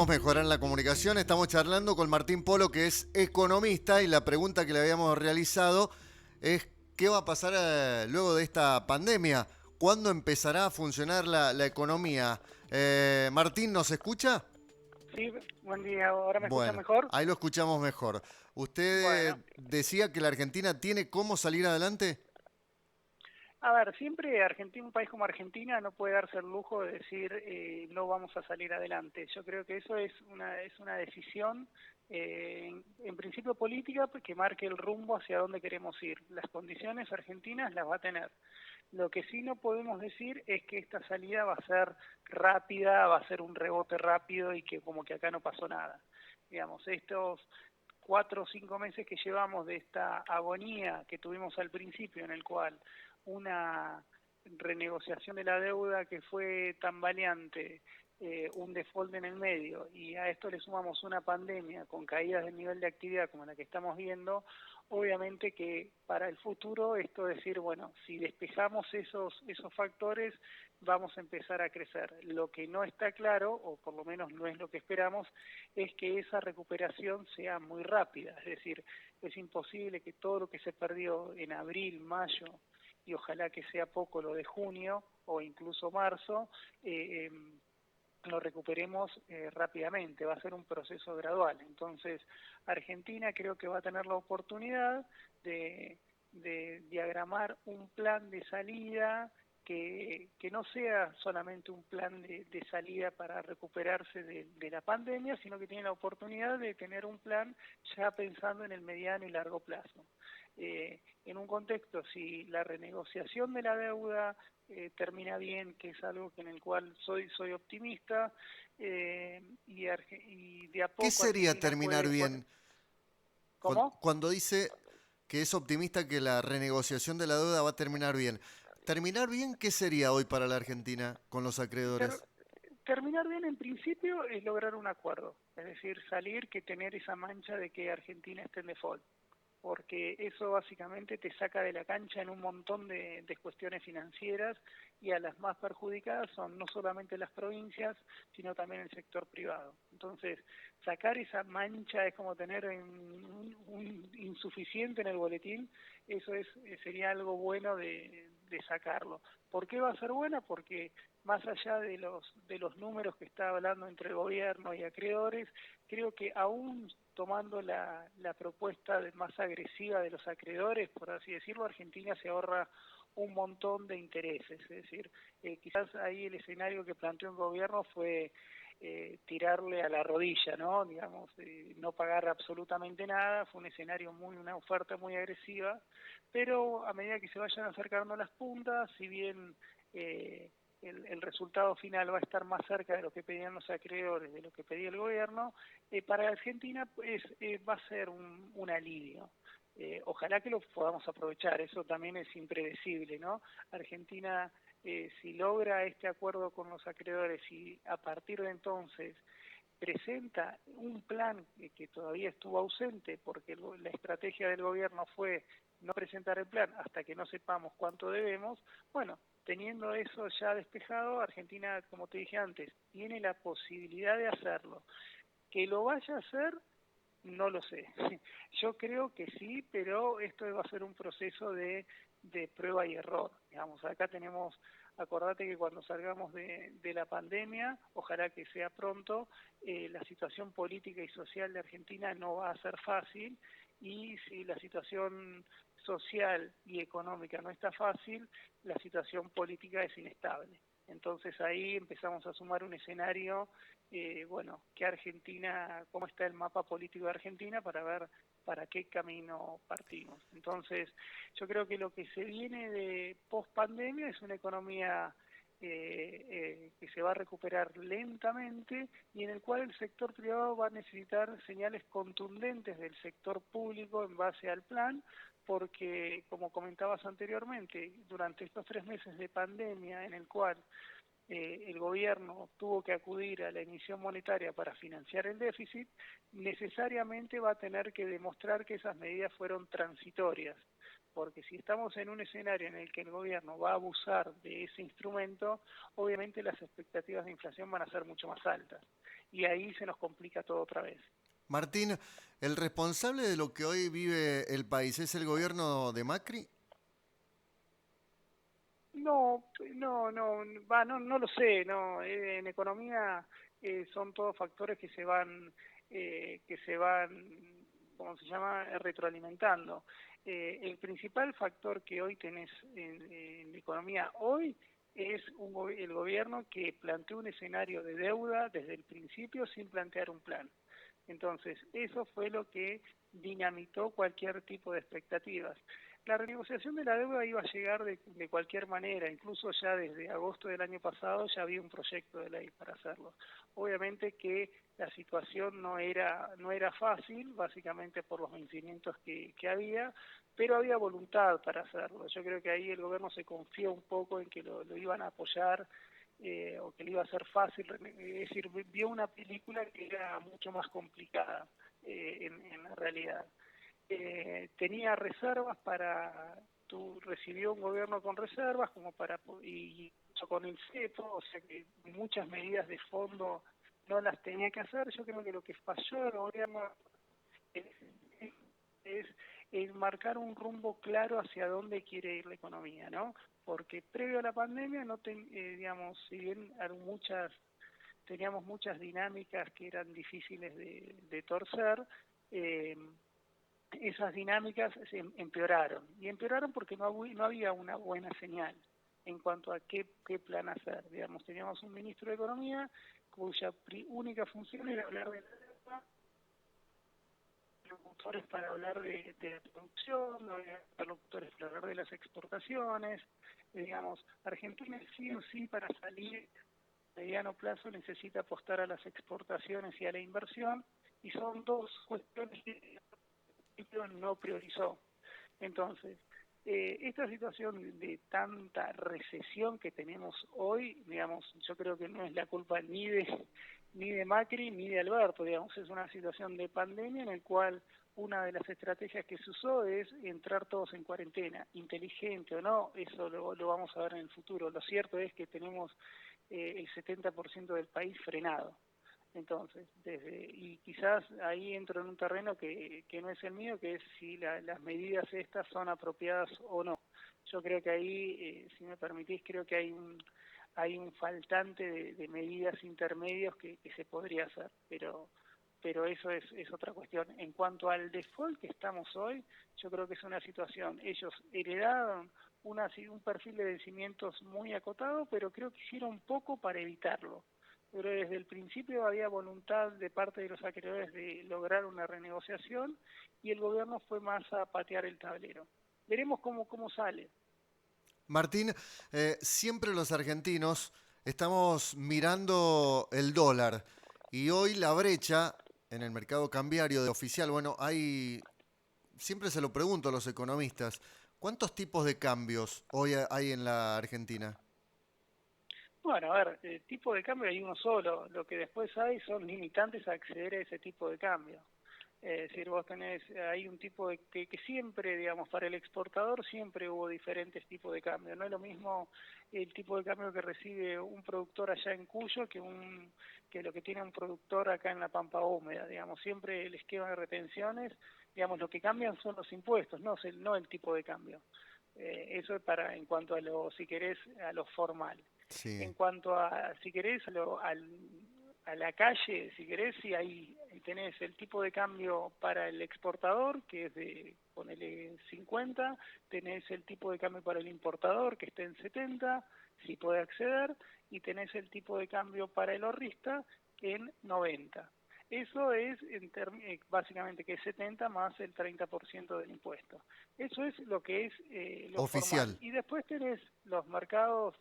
Mejorar la comunicación. Estamos charlando con Martín Polo, que es economista, y la pregunta que le habíamos realizado es ¿qué va a pasar luego de esta pandemia? ¿Cuándo empezará a funcionar la economía? Martín, ¿nos escucha? Sí, buen día. ¿Ahora me escuchan Bueno, mejor? ahí lo escuchamos mejor. ¿Usted Bueno, decía que la Argentina tiene cómo salir adelante? a ver, siempre Argentina, un país como Argentina no puede darse el lujo de decir no vamos a salir adelante. Yo creo que eso es una decisión, en principio política, que marque el rumbo hacia dónde queremos ir. Las condiciones argentinas las va a tener. Lo que sí no podemos decir es que esta salida va a ser rápida, va a ser un rebote rápido y que como que acá no pasó nada. Digamos, estos 4 o 5 meses que llevamos de esta agonía que tuvimos al principio, en el cual una renegociación de la deuda que fue tambaleante, un default en el medio, y a esto le sumamos una pandemia con caídas del nivel de actividad como la que estamos viendo, obviamente que para el futuro esto es decir, bueno, si despejamos esos factores, vamos a empezar a crecer. Lo que no está claro, o por lo menos no es lo que esperamos, es que esa recuperación sea muy rápida, es decir, es imposible que todo lo que se perdió en abril, mayo, y ojalá que sea poco lo de junio o incluso marzo, lo recuperemos rápidamente, va a ser un proceso gradual. Entonces, Argentina creo que va a tener la oportunidad de diagramar un plan de salida que no sea solamente un plan de salida para recuperarse de la pandemia, sino que tiene la oportunidad de tener un plan ya pensando en el mediano y largo plazo. En un contexto, si la renegociación de la deuda termina bien, que es algo que en el cual soy optimista, y de a ¿Qué poco sería Argentina terminar puede bien? ¿Cómo? Cuando dice que es optimista que la renegociación de la deuda va a terminar bien. ¿Terminar bien qué sería hoy para la Argentina con los Ter- acreedores? Terminar bien en principio es lograr un acuerdo, es decir, salir que tener esa mancha de que Argentina esté en default, porque eso básicamente te saca de la cancha en un montón de cuestiones financieras, y a las más perjudicadas son no solamente las provincias, sino también el sector privado. Entonces, sacar esa mancha es como tener un insuficiente en el boletín, eso sería algo bueno de sacarlo. ¿Por qué va a ser buena? Porque más allá de los números que está hablando entre el gobierno y acreedores, creo que aún tomando la propuesta más agresiva de los acreedores, por así decirlo, Argentina se ahorra un montón de intereses. Es decir, quizás ahí el escenario que planteó el gobierno fue tirarle a la rodilla, ¿no? Digamos, no pagar absolutamente nada, fue un escenario una oferta muy agresiva, pero a medida que se vayan acercando las puntas, si bien el resultado final va a estar más cerca de lo que pedían los acreedores, de lo que pedía el gobierno, para Argentina pues, va a ser un alivio. Ojalá que lo podamos aprovechar, eso también es impredecible, ¿no? Argentina, si logra este acuerdo con los acreedores y a partir de entonces presenta un plan que todavía estuvo ausente porque la estrategia del gobierno fue no presentar el plan hasta que no sepamos cuánto debemos, bueno, teniendo eso ya despejado, Argentina, como te dije antes, tiene la posibilidad de hacerlo. Que lo vaya a hacer, no lo sé. Yo creo que sí, pero esto va a ser un proceso de prueba y error. Digamos, acá tenemos, acordate que cuando salgamos de la pandemia, ojalá que sea pronto, la situación política y social de Argentina no va a ser fácil, y si la situación social y económica no está fácil, la situación política es inestable. Entonces ahí empezamos a sumar un escenario, bueno, que Argentina, cómo está el mapa político de Argentina para ver para qué camino partimos. Entonces, yo creo que lo que se viene de post pandemia es una economía que se va a recuperar lentamente y en el cual el sector privado va a necesitar señales contundentes del sector público en base al plan, porque, como comentabas anteriormente, durante estos 3 meses de pandemia en el cual el gobierno tuvo que acudir a la emisión monetaria para financiar el déficit, necesariamente va a tener que demostrar que esas medidas fueron transitorias, porque si estamos en un escenario en el que el gobierno va a abusar de ese instrumento, obviamente las expectativas de inflación van a ser mucho más altas. y ahí se nos complica todo otra vez. Martín, ¿el responsable de lo que hoy vive el país es el gobierno de Macri? No lo sé, no. En economía son todos factores que se van, ¿cómo se llama?, retroalimentando. El principal factor que hoy tenés en la economía hoy es el gobierno que planteó un escenario de deuda desde el principio sin plantear un plan. Entonces, eso fue lo que dinamitó cualquier tipo de expectativas. La renegociación de la deuda iba a llegar de cualquier manera, incluso ya desde agosto del año pasado ya había un proyecto de ley para hacerlo. Obviamente que la situación no era fácil, básicamente por los vencimientos que había, pero había voluntad para hacerlo. Yo creo que ahí el gobierno se confió un poco en que lo iban a apoyar, o que le iba a ser fácil, es decir, vio una película que era mucho más complicada en la realidad. Tenía reservas recibió un gobierno con reservas y con el cepo, o sea que muchas medidas de fondo no las tenía que hacer. Yo creo que lo que falló el gobierno es, es el marcar un rumbo claro hacia dónde quiere ir la economía, ¿no? Porque previo a la pandemia, digamos, si bien teníamos muchas dinámicas que eran difíciles de torcer, esas dinámicas se empeoraron. Y empeoraron porque no había una buena señal en cuanto a qué plan hacer. Digamos, teníamos un ministro de Economía cuya única función era hablar de la deuda, interlocutores para hablar de la producción, no había interlocutores para hablar de las exportaciones. Digamos, Argentina sí o sí para salir a mediano plazo necesita apostar a las exportaciones y a la inversión, y son dos cuestiones que no priorizó. Entonces, esta situación de tanta recesión que tenemos hoy, digamos, yo creo que no es la culpa ni de Macri ni de Alberto, digamos, es una situación de pandemia en el cual una de las estrategias que se usó es entrar todos en cuarentena, inteligente o no, eso lo vamos a ver en el futuro. Lo cierto es que tenemos el 70% del país frenado. Entonces, y quizás ahí entro en un terreno que no es el mío, que es si las medidas estas son apropiadas o no. Yo creo que ahí, si me permitís, creo que hay un faltante de medidas intermedios que se podría hacer, pero eso es otra cuestión. En cuanto al default que estamos hoy, yo creo que es una situación, ellos heredaron un perfil de vencimientos muy acotado, pero creo que hicieron poco para evitarlo. Pero desde el principio había voluntad de parte de los acreedores de lograr una renegociación y el gobierno fue más a patear el tablero. Veremos cómo sale. Martín, siempre los argentinos estamos mirando el dólar y hoy la brecha en el mercado cambiario de oficial, bueno, siempre se lo pregunto a los economistas, ¿cuántos tipos de cambios hoy hay en la Argentina? Bueno, a ver, tipo de cambio hay uno solo, lo que después hay son limitantes a acceder a ese tipo de cambio. Es decir, hay un tipo que siempre, digamos, para el exportador siempre hubo diferentes tipos de cambio. No es lo mismo el tipo de cambio que recibe un productor allá en Cuyo que lo que tiene un productor acá en la Pampa Húmeda, digamos. Siempre el esquema de retenciones, digamos, lo que cambian son los impuestos, no el tipo de cambio. Eso es en cuanto a si querés, a lo formal. Sí. En cuanto a, si querés, a la calle, si querés, sí, ahí tenés el tipo de cambio para el exportador, que es de, ponele 50, tenés el tipo de cambio para el importador, que está en 70, si puede acceder, y tenés el tipo de cambio para el ahorrista en 90. Eso es básicamente que es 70 más el 30% del impuesto. Eso es lo que es lo formal. Oficial. Y después tenés los mercados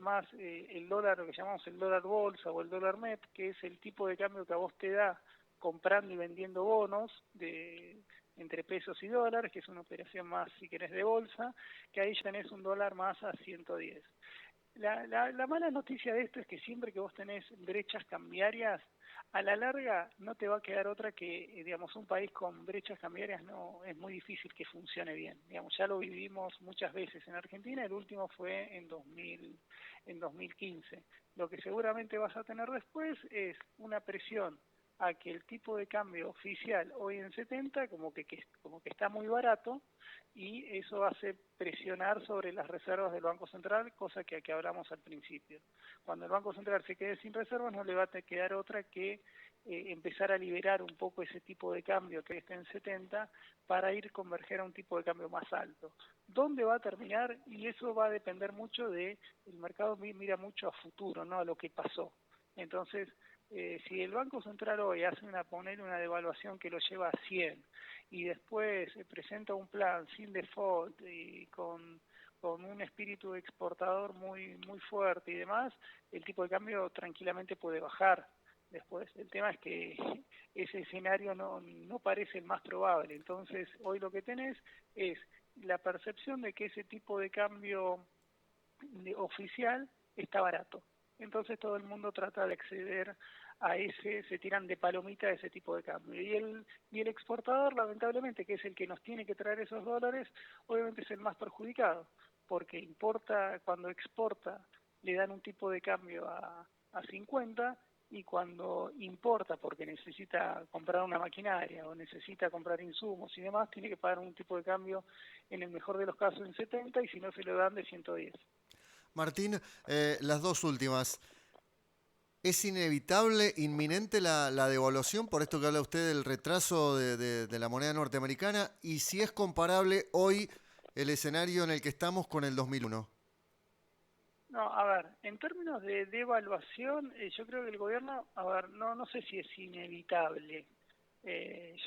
más el dólar, lo que llamamos el dólar bolsa o el dólar MEP, que es el tipo de cambio que a vos te da comprando y vendiendo bonos entre pesos y dólares, que es una operación más, si querés, de bolsa, que ahí ya tenés un dólar más a 110. La mala noticia de esto es que siempre que vos tenés brechas cambiarias, a la larga no te va a quedar otra que, digamos, un país con brechas cambiarias no es muy difícil que funcione bien. Digamos, ya lo vivimos muchas veces en Argentina, el último fue en 2015. Lo que seguramente vas a tener después es una presión a que el tipo de cambio oficial hoy en 70 como que está muy barato, y eso hace presionar sobre las reservas del Banco Central, cosa que hablamos al principio. Cuando el Banco Central se quede sin reservas, no le va a quedar otra que empezar a liberar un poco ese tipo de cambio que está en 70 para ir converger a un tipo de cambio más alto. ¿Dónde va a terminar? Y eso va a depender mucho de, el mercado mira mucho a futuro, no a lo que pasó. Entonces, si el Banco Central hoy hace poner una devaluación que lo lleva a 100 y después presenta un plan sin default y con un espíritu exportador muy fuerte y demás, el tipo de cambio tranquilamente puede bajar después. El tema es que ese escenario no parece el más probable. Entonces, hoy lo que tenés es la percepción de que ese tipo de cambio oficial está barato. Entonces todo el mundo trata de acceder a se tiran de palomita a ese tipo de cambio. Y el exportador, lamentablemente, que es el que nos tiene que traer esos dólares, obviamente es el más perjudicado, porque importa, cuando exporta, le dan un tipo de cambio a 50, y cuando importa porque necesita comprar una maquinaria o necesita comprar insumos y demás, tiene que pagar un tipo de cambio, en el mejor de los casos, en 70, y si no se lo dan, de 110. Martín, las dos últimas. ¿Es inevitable, inminente la devaluación, por esto que habla usted del retraso de la moneda norteamericana? Y si es comparable hoy el escenario en el que estamos con el 2001. No, a ver, en términos de devaluación, yo creo que el gobierno, a ver, no sé si es inevitable.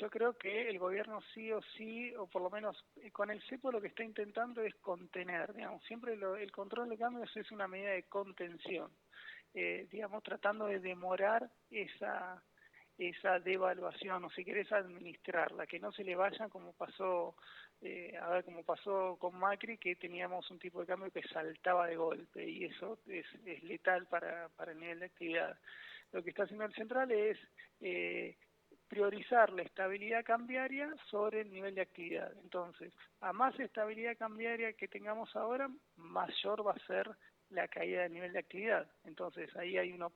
Yo creo que el gobierno sí o sí, o por lo menos con el cepo, lo que está intentando es contener, digamos, siempre el control de cambios es una medida de contención, digamos, tratando de demorar esa devaluación, o si querés administrarla, que no se le vaya como pasó, como pasó con Macri, que teníamos un tipo de cambio que saltaba de golpe, y eso es letal para el nivel de actividad. Lo que está haciendo el central es priorizar la estabilidad cambiaria sobre el nivel de actividad. Entonces, a más estabilidad cambiaria que tengamos ahora, mayor va a ser la caída del nivel de actividad. Entonces, ahí hay una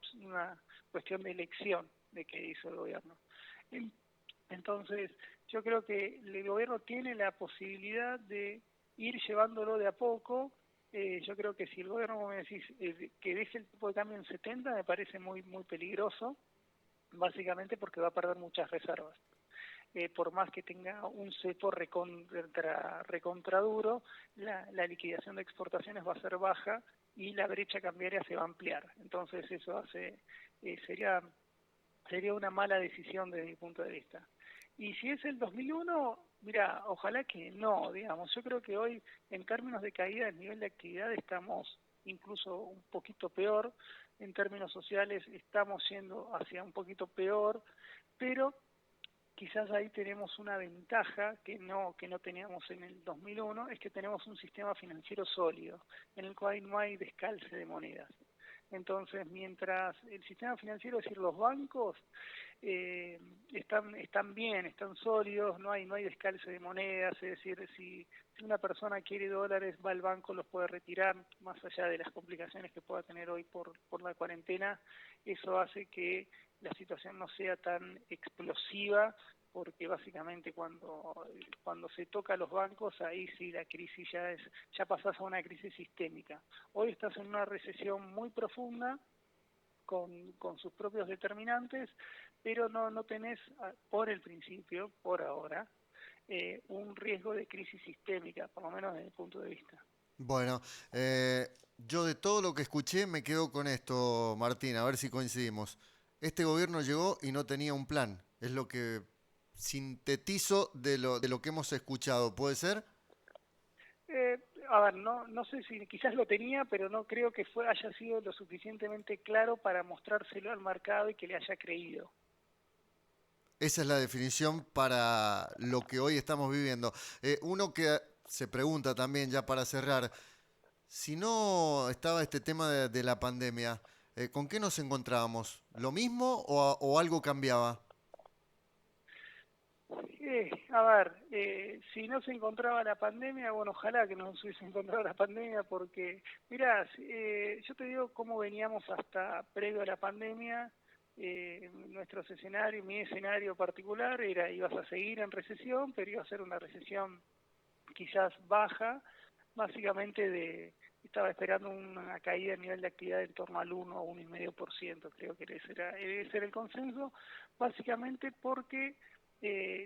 cuestión de elección de qué hizo el gobierno. Entonces, yo creo que el gobierno tiene la posibilidad de ir llevándolo de a poco. Yo creo que si el gobierno, como me decís, que deje el tipo de cambio en 70, me parece muy peligroso, básicamente porque va a perder muchas reservas. Por más que tenga un cepo recontra duro, la liquidación de exportaciones va a ser baja y la brecha cambiaria se va a ampliar. Entonces eso sería una mala decisión desde mi punto de vista. Y si es el 2001, mira, ojalá que no, digamos. Yo creo que hoy, en términos de caída del nivel de actividad, estamos incluso un poquito peor. En términos sociales estamos yendo hacia un poquito peor, pero quizás ahí tenemos una ventaja que no teníamos en el 2001, es que tenemos un sistema financiero sólido, en el cual no hay descalce de monedas. Entonces, mientras el sistema financiero, es decir, los bancos, están bien, están sólidos, no hay descalce de monedas, es decir, si una persona quiere dólares, va al banco, los puede retirar, más allá de las complicaciones que pueda tener hoy por la cuarentena. Eso hace que la situación no sea tan explosiva, porque básicamente cuando se toca a los bancos, ahí sí la crisis ya pasás a una crisis sistémica. Hoy estás en una recesión muy profunda, con sus propios determinantes, pero no tenés, por el principio, por ahora, un riesgo de crisis sistémica, por lo menos desde mi punto de vista. Bueno, yo de todo lo que escuché me quedo con esto, Martín, a ver si coincidimos. Este gobierno llegó y no tenía un plan. Es lo que sintetizo de lo que hemos escuchado. ¿Puede ser? Eh, a ver, no sé si quizás lo tenía, pero no creo que haya sido lo suficientemente claro para mostrárselo al mercado y que le haya creído. Esa es la definición para lo que hoy estamos viviendo. Uno que se pregunta también, ya para cerrar, Si no estaba este tema de la pandemia, ¿con qué nos encontrábamos? ¿Lo mismo o algo cambiaba? A ver, si no se encontraba la pandemia, bueno, ojalá que no se hubiese encontrado la pandemia, porque, mirá, yo te digo cómo veníamos hasta previo a la pandemia. Nuestros escenarios, mi escenario particular era, ibas a seguir en recesión, pero iba a ser una recesión quizás baja, básicamente estaba esperando una caída a nivel de actividad en torno al 1 o 1,5%, creo que ese era el consenso, básicamente porque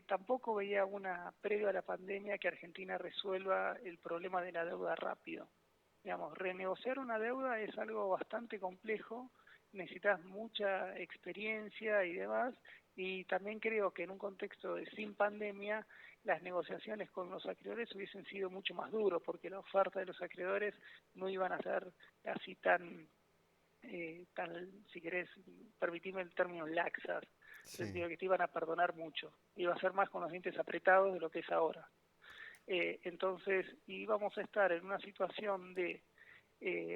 tampoco veía una, previo a la pandemia, que Argentina resuelva el problema de la deuda rápido. Digamos, renegociar una deuda es algo bastante complejo, necesitas mucha experiencia y demás, y también creo que en un contexto de sin pandemia, las negociaciones con los acreedores hubiesen sido mucho más duros, porque la oferta de los acreedores no iban a ser así tan, si querés, permitirme el término, laxas, en el Sí. sentido de que te iban a perdonar mucho. Iba a ser más con los dientes apretados de lo que es ahora. Entonces íbamos a estar en una situación de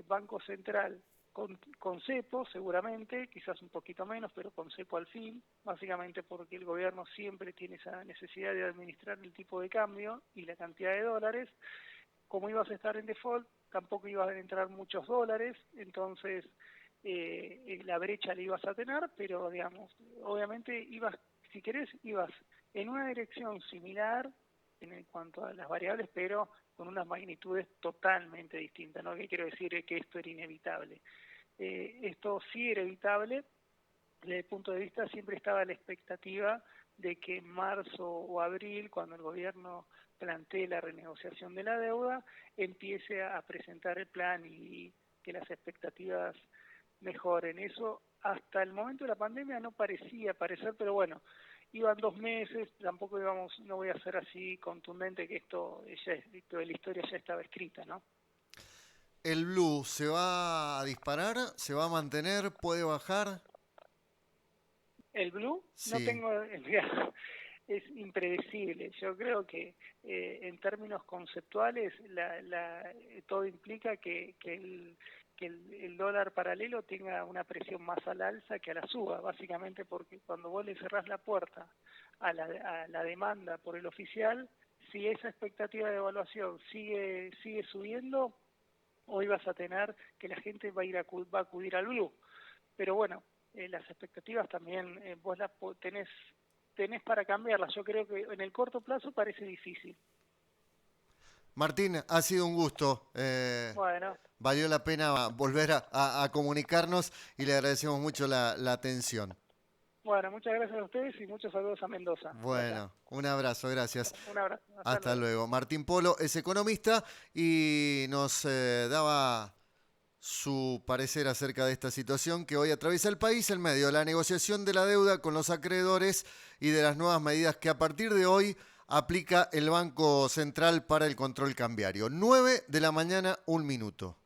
Banco Central con cepo seguramente, quizás un poquito menos, pero con cepo al fin, básicamente porque el gobierno siempre tiene esa necesidad de administrar el tipo de cambio y la cantidad de dólares. Como ibas a estar en default, tampoco iban a entrar muchos dólares, entonces la brecha la ibas a tener, pero digamos, obviamente ibas, si querés, ibas en una dirección similar en cuanto a las variables, pero con unas magnitudes totalmente distintas, ¿no? ¿Qué quiero decir? Que esto era inevitable. Esto sí era evitable, desde el punto de vista siempre estaba la expectativa de que en marzo o abril, cuando el gobierno plantee la renegociación de la deuda, empiece a presentar el plan y que las expectativas mejoren. Eso hasta el momento de la pandemia no parecía parecer, pero bueno, iban 2 meses, tampoco íbamos, no voy a ser así contundente que esto de la historia ya estaba escrita, ¿no? ¿El blue se va a disparar? ¿Se va a mantener? ¿Puede bajar? El blue, no Sí, tengo, es impredecible. Yo creo que en términos conceptuales todo implica que el dólar paralelo tenga una presión más al alza que a la suba, básicamente porque cuando vos le cerrás la puerta a la demanda por el oficial, si esa expectativa de evaluación sigue subiendo, hoy vas a tener que la gente va a acudir al blue. Pero bueno, las expectativas también vos tenés para cambiarlas. Yo creo que en el corto plazo parece difícil. Martín, ha sido un gusto. Bueno, Valió la pena volver a comunicarnos y le agradecemos mucho la atención. bueno, muchas gracias a ustedes y muchos saludos a Mendoza, por allá. Bueno, un abrazo, gracias. Un abrazo, hasta Hasta luego. luego. Martín Polo es economista y nos daba su parecer acerca de esta situación que hoy atraviesa el país en medio de la negociación de la deuda con los acreedores y de las nuevas medidas que a partir de hoy aplica el Banco Central para el control cambiario. 9 de la mañana, un minuto.